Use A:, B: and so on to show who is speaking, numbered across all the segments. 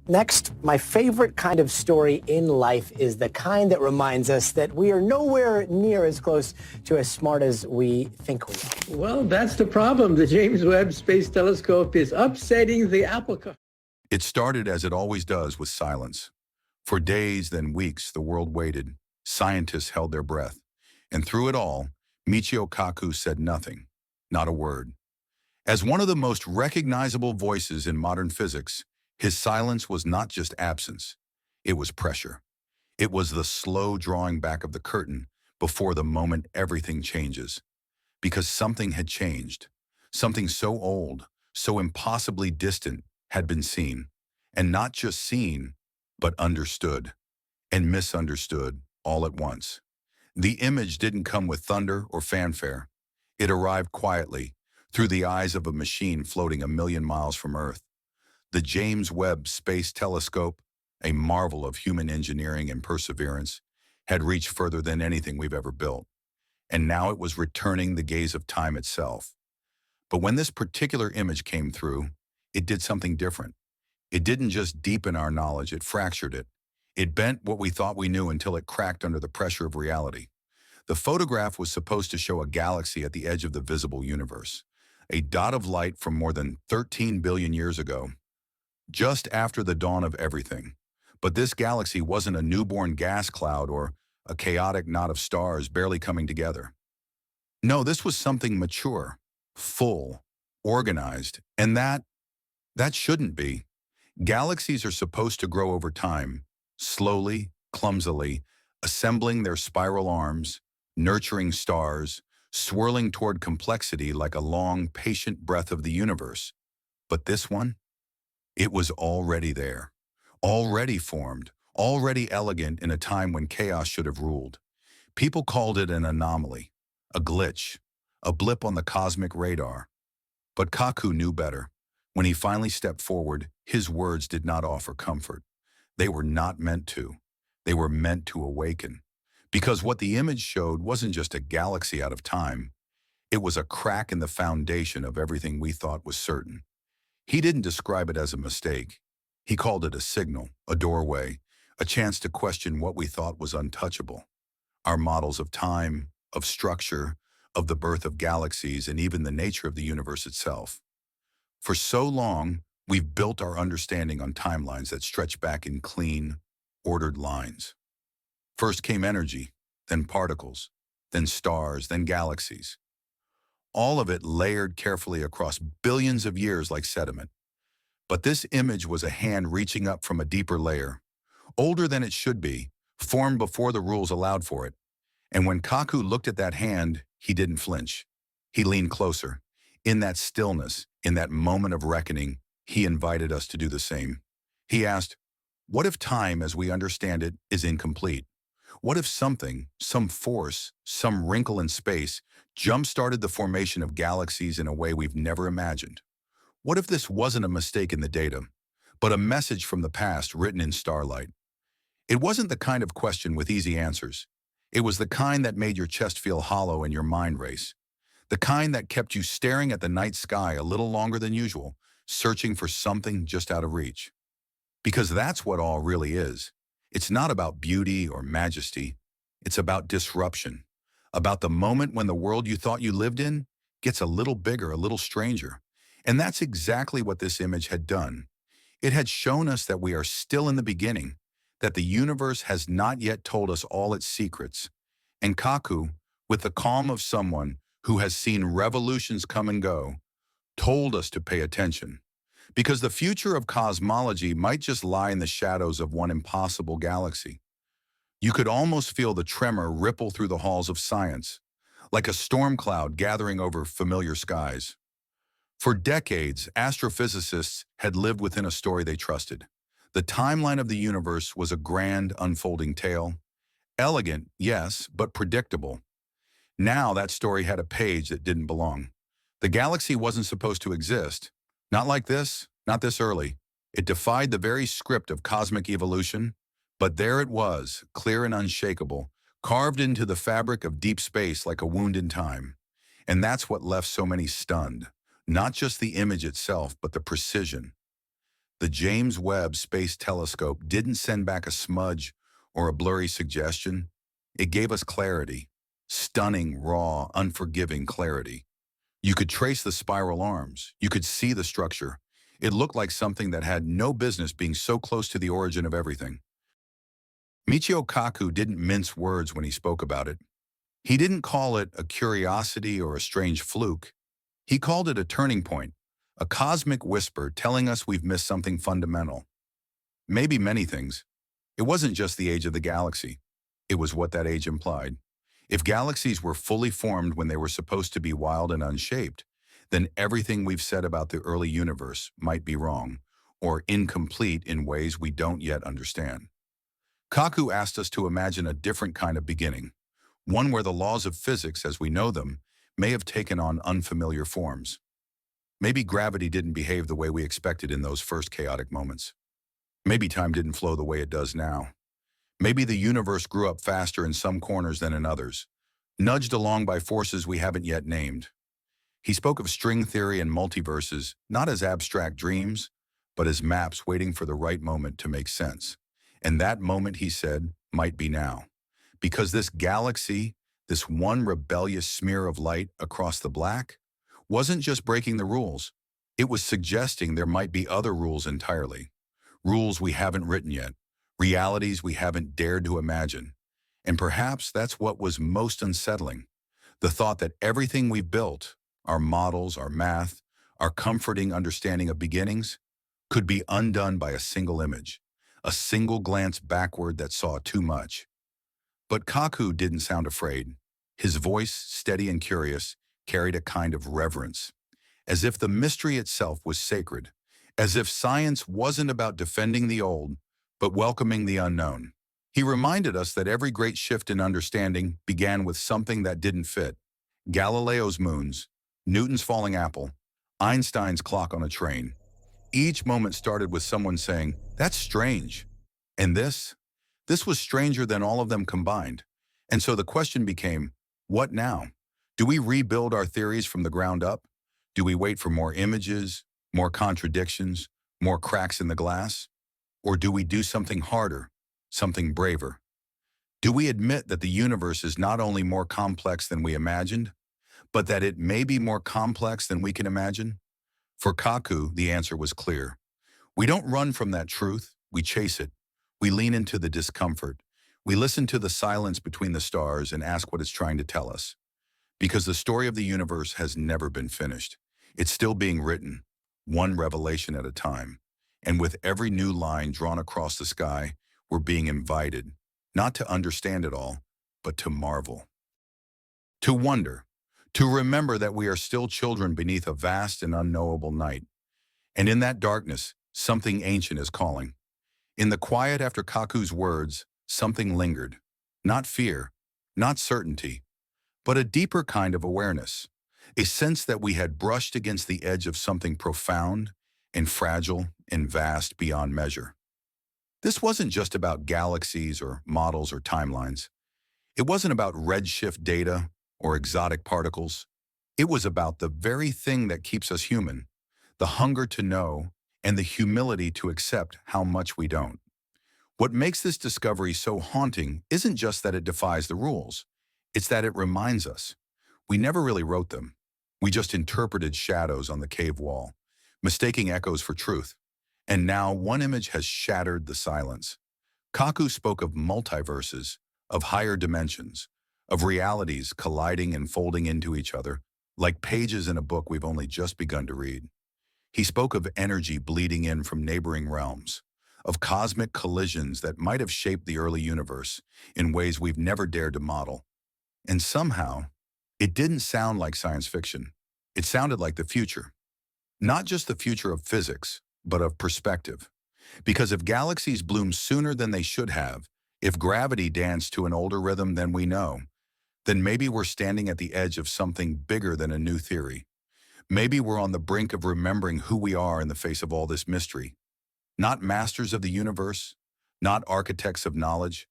A: Next, my favorite kind of story in life is the kind that reminds us that we are nowhere near as close to as smart as we think we are.
B: Well, that's the problem. The James Webb Space Telescope is upsetting the apple cart.
C: It started as it always does with silence. For days, then weeks, the world waited. Scientists held their breath. And through it all, Michio Kaku said nothing, not a word. As one of the most recognizable voices in modern physics, his silence was not just absence. It was pressure. It was the slow drawing back of the curtain before the moment everything changes. Because something had changed. Something so old, so impossibly distant had been seen. And not just seen, but understood. And misunderstood all at once. The image didn't come with thunder or fanfare. It arrived quietly, through the eyes of a machine floating a million miles from Earth. The James Webb Space Telescope, a marvel of human engineering and perseverance, had reached further than anything we've ever built. And now it was returning the gaze of time itself. But when this particular image came through, it did something different. It didn't just deepen our knowledge, it fractured it. It bent what we thought we knew until it cracked under the pressure of reality. The photograph was supposed to show a galaxy at the edge of the visible universe, a dot of light from more than 13 billion years ago, just after the dawn of everything. But this galaxy wasn't a newborn gas cloud or a chaotic knot of stars barely coming together. No, this was something mature, full, organized, and that shouldn't be. Galaxies are supposed to grow over time, slowly, clumsily, assembling their spiral arms, nurturing stars, swirling toward complexity like a long, patient breath of the universe. But this one? It was already there, already formed, already elegant in a time when chaos should have ruled. People called it an anomaly, a glitch, a blip on the cosmic radar. But Kaku knew better. When he finally stepped forward, his words did not offer comfort. They were not meant to. They were meant to awaken. Because what the image showed wasn't just a galaxy out of time. It was a crack in the foundation of everything we thought was certain. He didn't describe it as a mistake. He called it a signal, a doorway, a chance to question what we thought was untouchable. Our models of time, of structure, of the birth of galaxies, and even the nature of the universe itself. For so long, we've built our understanding on timelines that stretch back in clean, ordered lines. First came energy, then particles, then stars, then galaxies. All of it layered carefully across billions of years like sediment. But this image was a hand reaching up from a deeper layer, older than it should be, formed before the rules allowed for it. And when Kaku looked at that hand, he didn't flinch. He leaned closer. In that stillness, in that moment of reckoning, he invited us to do the same. He asked, what if time as we understand it is incomplete? What if something, some force, some wrinkle in space, jump-started the formation of galaxies in a way we've never imagined? What if this wasn't a mistake in the data, but a message from the past written in starlight? It wasn't the kind of question with easy answers. It was the kind that made your chest feel hollow and your mind race. The kind that kept you staring at the night sky a little longer than usual, searching for something just out of reach. Because that's what all really is. It's not about beauty or majesty. It's about disruption. About the moment when the world you thought you lived in gets a little bigger, a little stranger. And that's exactly what this image had done. It had shown us that we are still in the beginning, that the universe has not yet told us all its secrets. And Kaku, with the calm of someone who has seen revolutions come and go, told us to pay attention. Because the future of cosmology might just lie in the shadows of one impossible galaxy. You could almost feel the tremor ripple through the halls of science, like a storm cloud gathering over familiar skies. For decades, astrophysicists had lived within a story they trusted. The timeline of the universe was a grand, unfolding tale. Elegant, yes, but predictable. Now that story had a page that didn't belong. The galaxy wasn't supposed to exist. Not like this, not this early. It defied the very script of cosmic evolution, but there it was, clear and unshakable, carved into the fabric of deep space like a wound in time. And that's what left so many stunned. Not just the image itself, but the precision. The James Webb Space Telescope didn't send back a smudge or a blurry suggestion. It gave us clarity, stunning, raw, unforgiving clarity. You could trace the spiral arms. You could see the structure. It looked like something that had no business being so close to the origin of everything. Michio Kaku didn't mince words when he spoke about it. He didn't call it a curiosity or a strange fluke. He called it a turning point, a cosmic whisper telling us we've missed something fundamental. Maybe many things. It wasn't just the age of the galaxy. It was what that age implied. If galaxies were fully formed when they were supposed to be wild and unshaped, then everything we've said about the early universe might be wrong or incomplete in ways we don't yet understand. Kaku asked us to imagine a different kind of beginning, one where the laws of physics as we know them may have taken on unfamiliar forms. Maybe gravity didn't behave the way we expected in those first chaotic moments. Maybe time didn't flow the way it does now. Maybe the universe grew up faster in some corners than in others, nudged along by forces we haven't yet named. He spoke of string theory and multiverses not as abstract dreams, but as maps waiting for the right moment to make sense. And that moment, he said, might be now. Because this galaxy, this one rebellious smear of light across the black, wasn't just breaking the rules. It was suggesting there might be other rules entirely. Rules we haven't written yet, realities we haven't dared to imagine. And perhaps that's what was most unsettling. The thought that everything we've built, our models, our math, our comforting understanding of beginnings, could be undone by a single image, a single glance backward that saw too much. But Kaku didn't sound afraid. His voice, steady and curious, carried a kind of reverence, as if the mystery itself was sacred, as if science wasn't about defending the old, but welcoming the unknown. He reminded us that every great shift in understanding began with something that didn't fit. Galileo's moons, Newton's falling apple, Einstein's clock on a train. Each moment started with someone saying, "That's strange." And this was stranger than all of them combined. And so the question became, what now? Do we rebuild our theories from the ground up? Do we wait for more images, more contradictions, more cracks in the glass? Or do we do something harder, something braver? Do we admit that the universe is not only more complex than we imagined, but that it may be more complex than we can imagine? For Kaku, the answer was clear. We don't run from that truth, we chase it. We lean into the discomfort. We listen to the silence between the stars and ask what it's trying to tell us. Because the story of the universe has never been finished. It's still being written, one revelation at a time. And with every new line drawn across the sky, we're being invited, not to understand it all, but to marvel. To wonder, to remember that we are still children beneath a vast and unknowable night. And in that darkness, something ancient is calling. In the quiet after Kaku's words, something lingered. Not fear, not certainty, but a deeper kind of awareness. A sense that we had brushed against the edge of something profound and fragile and vast beyond measure. This wasn't just about galaxies or models or timelines. It wasn't about redshift data or exotic particles. It was about the very thing that keeps us human, the hunger to know and the humility to accept how much we don't. What makes this discovery so haunting isn't just that it defies the rules. It's that it reminds us. We never really wrote them. We just interpreted shadows on the cave wall, mistaking echoes for truth. And now one image has shattered the silence. Kaku spoke of multiverses, of higher dimensions, of realities colliding and folding into each other, like pages in a book we've only just begun to read. He spoke of energy bleeding in from neighboring realms, of cosmic collisions that might have shaped the early universe in ways we've never dared to model. And somehow, it didn't sound like science fiction. It sounded like the future. Not just the future of physics, but of perspective. Because if galaxies bloom sooner than they should have, if gravity danced to an older rhythm than we know, then maybe we're standing at the edge of something bigger than a new theory. Maybe we're on the brink of remembering who we are in the face of all this mystery. Not masters of the universe, not architects of knowledge,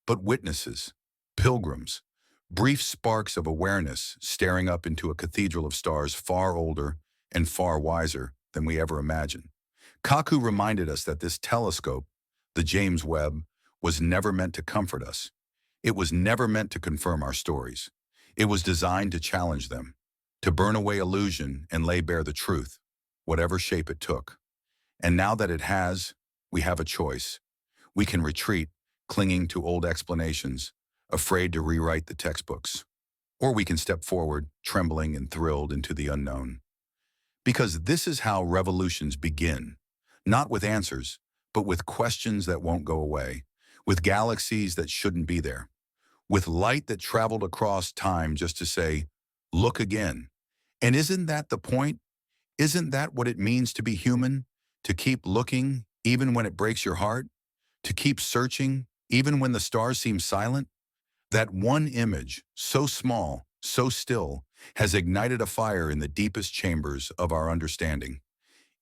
C: but witnesses, pilgrims, brief sparks of awareness staring up into a cathedral of stars far older and far wiser than we ever imagined. Kaku reminded us that this telescope, the James Webb, was never meant to comfort us. It was never meant to confirm our stories. It was designed to challenge them, to burn away illusion and lay bare the truth, whatever shape it took. And now that it has, we have a choice. We can retreat, clinging to old explanations, afraid to rewrite the textbooks. Or we can step forward, trembling and thrilled into the unknown. Because this is how revolutions begin, not with answers, but with questions that won't go away, with galaxies that shouldn't be there, with light that traveled across time just to say, look again. And isn't that the point? Isn't that what it means to be human? To keep looking, even when it breaks your heart? To keep searching, even when the stars seem silent? That one image, so small, so still, has ignited a fire in the deepest chambers of our understanding.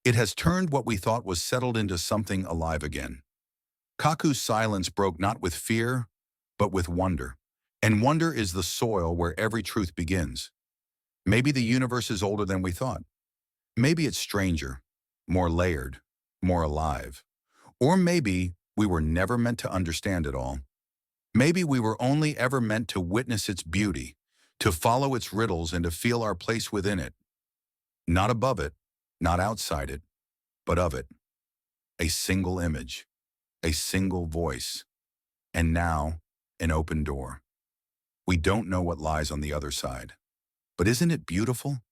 C: It has turned what we thought was settled into something alive again. Kaku's silence broke not with fear, but with wonder. And wonder is the soil where every truth begins. Maybe the universe is older than we thought. Maybe it's stranger, more layered, more alive. Or maybe we were never meant to understand it all. Maybe we were only ever meant to witness its beauty, to follow its riddles and to feel our place within it. Not above it, not outside it, but of it. A single image, a single voice, and now an open door. We don't know what lies on the other side. But isn't it beautiful?